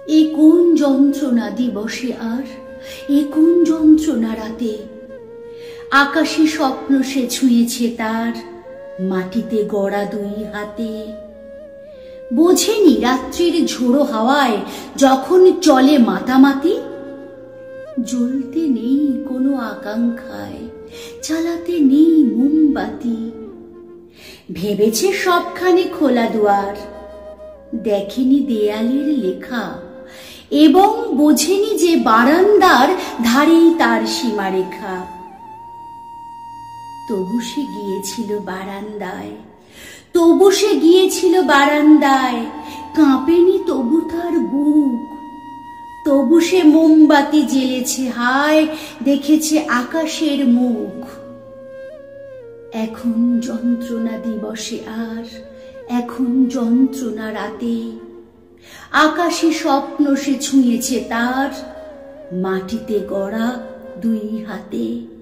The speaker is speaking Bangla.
এ কোন যন্ত্রণা দিবসে আর, এ কোন যন্ত্রণা রাতে। আকাশে স্বপ্ন সে ছুঁয়েছে তার, মাটিতে গড়া দুই হাতে। বোঝেনি রাত্রির ঝোড়ো হাওয়ায় যখন চলে মাতামাতি, জ্বলতে নেই কোনো আকাঙ্ক্ষায়, চালাতে নেই মোমবাতি। ভেবেছে সবখানে খোলা দুয়ার, দেখেনি দেয়ালের লেখা, এবং বোঝেনি যে বারান্দার ধারেই তার সীমারেখা। তবু সে গিয়েছিল বারান্দায়, তবু সে গিয়েছিল বারান্দায়, কাঁপেনি তবু তার বুক। তবু সে মোমবাতি জ্বেলেছে হায়, দেখেছে আকাশের মুখ। এখন যন্ত্রণা দিবসে আর, এখন যন্ত্রণা রাতে। আকাশে স্বপ্ন সে ছুঁয়েছে তার, মাটিতে গড়া দুই হাতে।